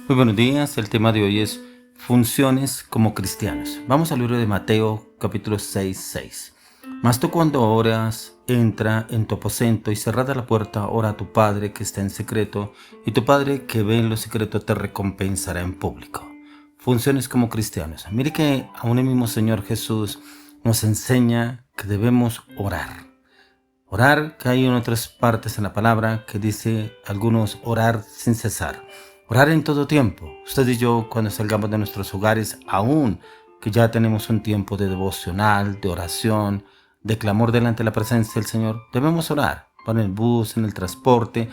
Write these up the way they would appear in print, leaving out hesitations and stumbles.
Muy buenos días, el tema de hoy es funciones como cristianos. Vamos al libro de Mateo capítulo 6. Mas tú cuando oras, entra en tu aposento y cerrada la puerta, ora a tu Padre que está en secreto, y tu Padre que ve en lo secreto te recompensará en público. Funciones como cristianos. Mire que aún el mismo Señor Jesús nos enseña que debemos orar. Orar, que hay en otras partes en la palabra que dice algunos orar sin cesar. Orar en todo tiempo. Usted y yo cuando salgamos de nuestros hogares, aún que ya tenemos un tiempo de devocional, de oración, de clamor delante de la presencia del Señor, debemos orar. Va en el bus, en el transporte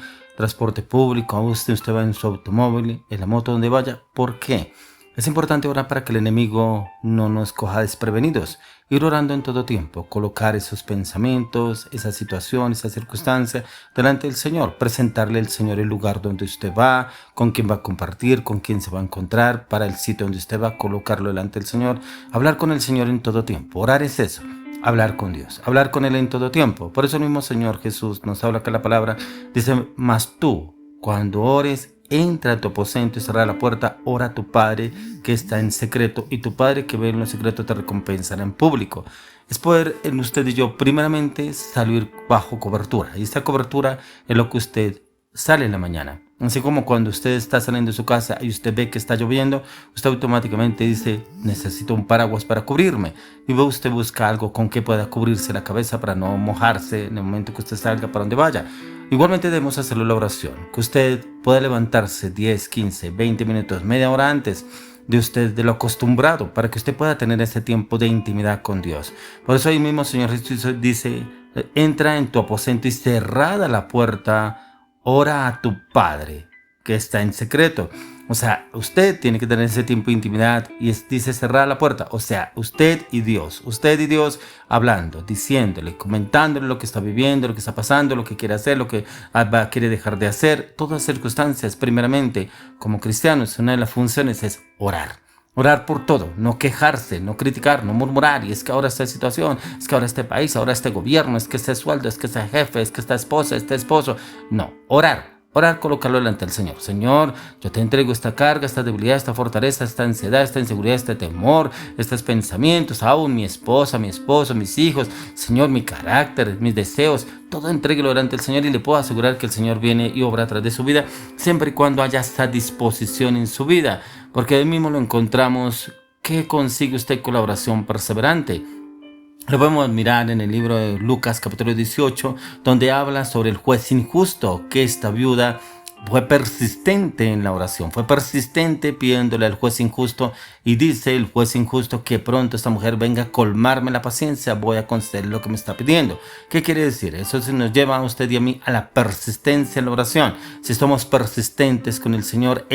público, aún usted va en su automóvil, en la moto, donde vaya. ¿Por qué? Es importante orar para que el enemigo no nos coja desprevenidos. Ir orando en todo tiempo, colocar esos pensamientos, esa situación, esa circunstancia delante del Señor, presentarle al Señor el lugar donde usted va, con quién va a compartir, con quién se va a encontrar, para el sitio donde usted va, colocarlo delante del Señor, hablar con el Señor en todo tiempo. Orar es eso, hablar con Dios, hablar con Él en todo tiempo. Por eso el mismo Señor Jesús nos habla que la palabra dice, mas tú, cuando ores, entra a tu aposento y cerra la puerta, ora a tu Padre que está en secreto, y tu Padre que ve en lo secreto te recompensará en público. Es poder en usted y yo primeramente salir bajo cobertura, y esta cobertura es lo que usted sale en la mañana. Así como cuando usted está saliendo de su casa y usted ve que está lloviendo, usted automáticamente dice, necesito un paraguas para cubrirme. Y usted busca algo con que pueda cubrirse la cabeza para no mojarse en el momento que usted salga para donde vaya. Igualmente debemos hacerlo la oración, que usted pueda levantarse 10, 15, 20 minutos, media hora antes de usted de lo acostumbrado, para que usted pueda tener ese tiempo de intimidad con Dios. Por eso ahí mismo Señor Jesús dice, entra en tu aposento y cerrada la puerta, ora a tu Padre que está en secreto. O sea, usted tiene que tener ese tiempo de intimidad y dice cerrar la puerta. O sea, usted y Dios hablando, diciéndole, comentándole lo que está viviendo, lo que está pasando, lo que quiere hacer, lo que quiere dejar de hacer. Todas circunstancias, primeramente, como cristianos, una de las funciones es orar. Orar por todo, no quejarse, no criticar, no murmurar. Y es que ahora esta situación, es que ahora este país, ahora este gobierno, es que este sueldo, es que este jefe, es que esta esposa, este esposo. No, orar. Orar, colocarlo delante del Señor. Señor, yo te entrego esta carga, esta debilidad, esta fortaleza, esta ansiedad, esta inseguridad, este temor, estos pensamientos, aún mi esposa, mi esposo, mis hijos, Señor, mi carácter, mis deseos, todo entréguelo delante del Señor y le puedo asegurar que el Señor viene y obra a través de su vida, siempre y cuando haya esta disposición en su vida, porque ahí mismo lo encontramos. ¿Qué consigue usted con la oración perseverante? Lo podemos mirar en el libro de Lucas capítulo 18, donde habla sobre el juez injusto, que esta viuda fue persistente en la oración, fue persistente pidiéndole al juez injusto, y dice el juez injusto que pronto esta mujer venga a colmarme la paciencia, voy a conceder lo que me está pidiendo. ¿Qué quiere decir? Eso se nos lleva a usted y a mí a la persistencia en la oración. Si somos persistentes con el Señor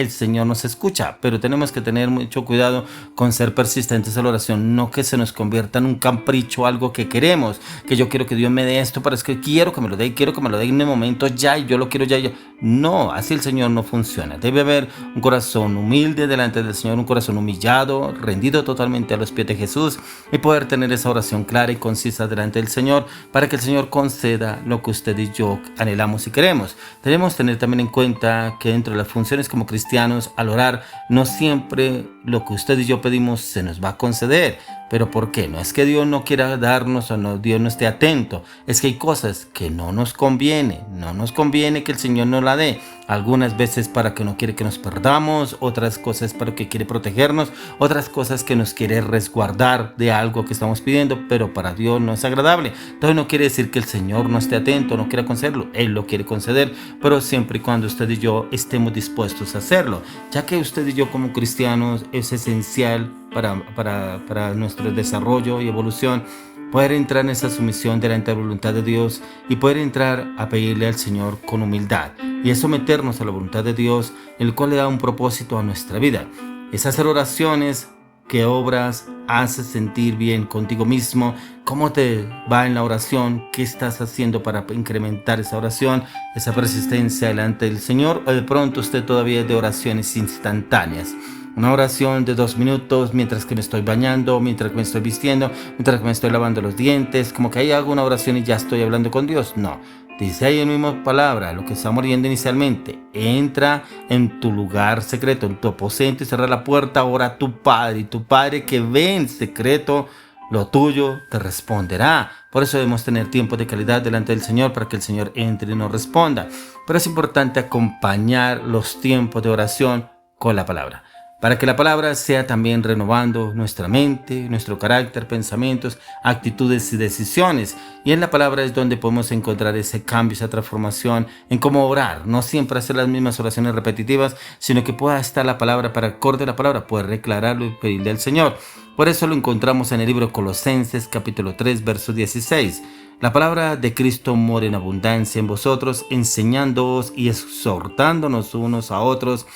nos escucha, pero tenemos que tener mucho cuidado con ser persistentes en la oración, no que se nos convierta en un capricho, algo que queremos, que yo quiero que Dios me dé esto, pero es que quiero que me lo dé, y quiero que me lo dé en el momento ya, y yo lo quiero ya, y yo. No, así el Señor no funciona. Debe haber un corazón humilde delante del Señor, un corazón humillado, rendido totalmente a los pies de Jesús, y poder tener esa oración clara y concisa delante del Señor, para que el Señor conceda lo que usted y yo anhelamos y queremos. Debemos tener también en cuenta que dentro de las funciones como cristianos, al orar, no siempre lo que usted y yo pedimos se nos va a conceder. ¿Pero por qué? No es que Dios no quiera darnos o no, Dios no esté atento. Es que hay cosas que no nos conviene. No nos conviene que el Señor nos la dé. Algunas veces para que no quiere que nos perdamos, otras cosas para que quiere protegernos, otras cosas que nos quiere resguardar de algo que estamos pidiendo, pero para Dios no es agradable. Entonces no quiere decir que el Señor no esté atento, no quiera concederlo. Él lo quiere conceder, pero siempre y cuando usted y yo estemos dispuestos a hacerlo. Ya que usted y yo como cristianos es esencial para nuestro desarrollo y evolución, poder entrar en esa sumisión delante de la voluntad de Dios y poder entrar a pedirle al Señor con humildad y es someternos a la voluntad de Dios, el cual le da un propósito a nuestra vida. Es hacer oraciones que obras, haces sentir bien contigo mismo, cómo te va en la oración, qué estás haciendo para incrementar esa oración, esa persistencia delante del Señor, o de pronto usted todavía es de oraciones instantáneas. Una oración de 2 minutos mientras que me estoy bañando, mientras que me estoy vistiendo, mientras que me estoy lavando los dientes, como que ahí hago una oración y ya estoy hablando con Dios. No, Dice ahí en la misma palabra, lo que estamos leyendo inicialmente: entra en tu lugar secreto, en tu aposento, y cerra la puerta, ora a tu Padre, y tu Padre que ve en secreto lo tuyo te responderá. Por eso debemos tener tiempo de calidad delante del Señor, para que el Señor entre y nos responda. Pero es importante acompañar los tiempos de oración con la palabra, para que la palabra sea también renovando nuestra mente, nuestro carácter, pensamientos, actitudes y decisiones. Y en la palabra es donde podemos encontrar ese cambio, esa transformación en cómo orar. No siempre hacer las mismas oraciones repetitivas, sino que pueda estar la palabra para acorde a la palabra, poder declararlo y pedirle al Señor. Por eso lo encontramos en el libro Colosenses capítulo 3, verso 16. La palabra de Cristo mora en abundancia en vosotros, enseñándoos y exhortándonos unos a otros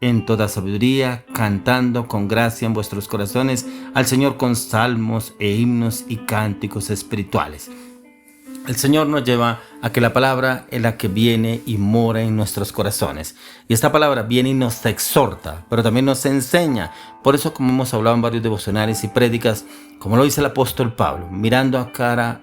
en toda sabiduría, cantando con gracia en vuestros corazones al Señor con salmos e himnos y cánticos espirituales. El Señor nos lleva a que la palabra es la que viene y mora en nuestros corazones. Y esta palabra viene y nos exhorta, pero también nos enseña. Por eso, como hemos hablado en varios devocionales y prédicas, como lo dice el apóstol Pablo, mirando a cara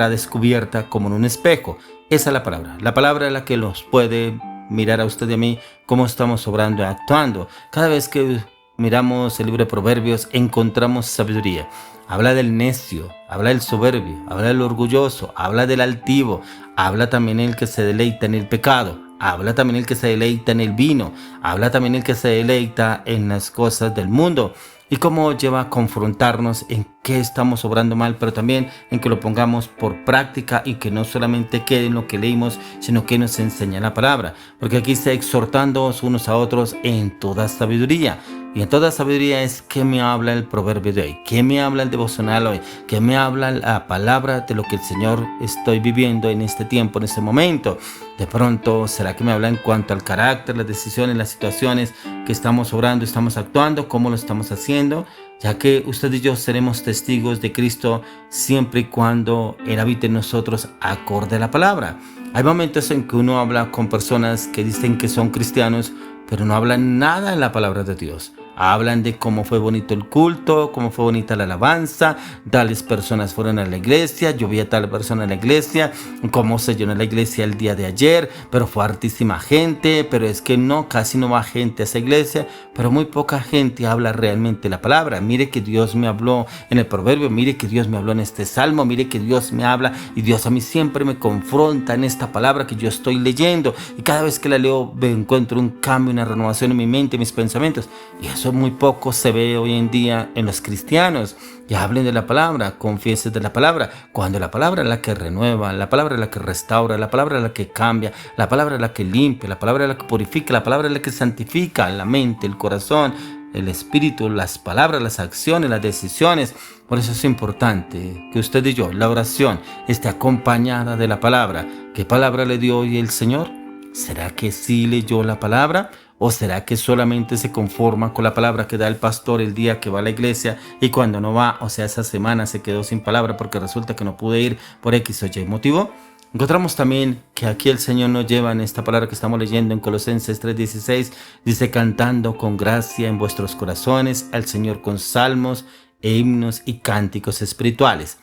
descubierta como en un espejo. Esa es la palabra. La palabra es la que nos puede mirar a usted y a mí cómo estamos obrando y actuando. Cada vez que miramos el libro de Proverbios, encontramos sabiduría. Habla del necio, habla del soberbio, habla del orgulloso, habla del altivo, habla también el que se deleita en el pecado, habla también el que se deleita en el vino, habla también el que se deleita en las cosas del mundo. Y cómo lleva a confrontarnos en qué estamos obrando mal, pero también en que lo pongamos por práctica y que no solamente quede en lo que leímos, sino que nos enseña la palabra. Porque aquí está exhortándonos unos a otros en toda sabiduría. Y en toda sabiduría es qué me habla el proverbio de hoy, qué me habla el devocional hoy, qué me habla la palabra de lo que el Señor estoy viviendo en este tiempo, en este momento. De pronto, ¿será que me habla en cuanto al carácter, las decisiones, las situaciones que estamos obrando, estamos actuando, cómo lo estamos haciendo? Ya que usted y yo seremos testigos de Cristo siempre y cuando Él habite en nosotros acorde a la palabra. Hay momentos en que uno habla con personas que dicen que son cristianos, pero no hablan nada en la palabra de Dios. Hablan de cómo fue bonito el culto, cómo fue bonita la alabanza, tales personas fueron a la iglesia, yo vi a tal persona en la iglesia, cómo se llenó la iglesia el día de ayer, pero fue hartísima gente, pero es que no, casi no va gente a esa iglesia, pero muy poca gente habla realmente la palabra. Mire que Dios me habló en el proverbio, mire que Dios me habló en este salmo, mire que Dios me habla y Dios a mí siempre me confronta en esta palabra que yo estoy leyendo, y cada vez que la leo me encuentro un cambio, una renovación en mi mente, en mis pensamientos, y eso muy poco se ve hoy en día en los cristianos. Ya hablen de la palabra, confiesen de la palabra, cuando la palabra es la que renueva, la palabra es la que restaura, la palabra es la que cambia, la palabra es la que limpia, la palabra es la que purifica, la palabra es la que santifica la mente, el corazón, el espíritu, las palabras, las acciones, las decisiones. Por eso es importante que usted y yo, la oración, esté acompañada de la palabra. ¿Qué palabra le dio hoy el Señor? ¿Será que sí leyó la palabra? ¿O será que solamente se conforma con la palabra que da el pastor el día que va a la iglesia y cuando no va, o sea, esa semana se quedó sin palabra porque resulta que no pude ir por X o Y motivo? Encontramos también que aquí el Señor nos lleva en esta palabra que estamos leyendo en Colosenses 3:16, dice: cantando con gracia en vuestros corazones al Señor con salmos e himnos y cánticos espirituales.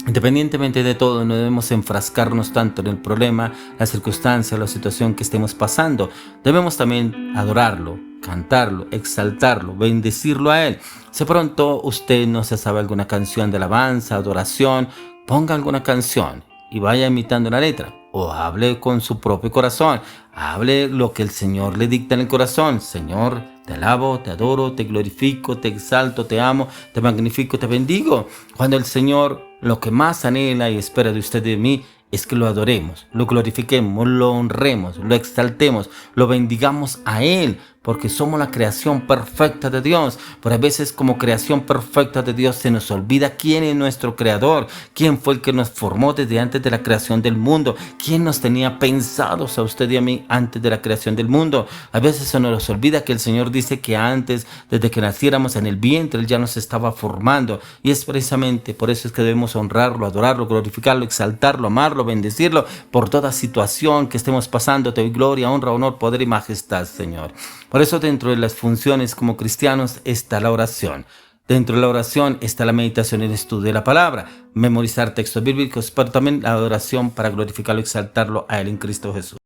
Independientemente de todo, no debemos enfrascarnos tanto en el problema, la circunstancia o la situación que estemos pasando. Debemos también adorarlo, cantarlo, exaltarlo, bendecirlo a Él. Si pronto usted no se sabe alguna canción de alabanza, adoración, ponga alguna canción y vaya imitando la letra. O hable con su propio corazón, hable lo que el Señor le dicta en el corazón. Señor, te alabo, te adoro, te glorifico, te exalto, te amo, te magnifico, te bendigo. Cuando el Señor lo que más anhela y espera de usted y de mí es que lo adoremos, lo glorifiquemos, lo honremos, lo exaltemos, lo bendigamos a Él, porque somos la creación perfecta de Dios. Pero a veces, como creación perfecta de Dios, se nos olvida quién es nuestro creador, quién fue el que nos formó desde antes de la creación del mundo, quién nos tenía pensados a usted y a mí antes de la creación del mundo. A veces se nos olvida que el Señor dice que antes, desde que naciéramos en el vientre, Él ya nos estaba formando, y es precisamente por eso es que debemos honrarlo, adorarlo, glorificarlo, exaltarlo, amarlo, bendecirlo por toda situación que estemos pasando. Te doy gloria, honra, honor, poder y majestad, Señor. Por eso, dentro de las funciones como cristianos está la oración. Dentro de la oración está la meditación y el estudio de la palabra, memorizar textos bíblicos, pero también la adoración para glorificarlo y exaltarlo a Él en Cristo Jesús.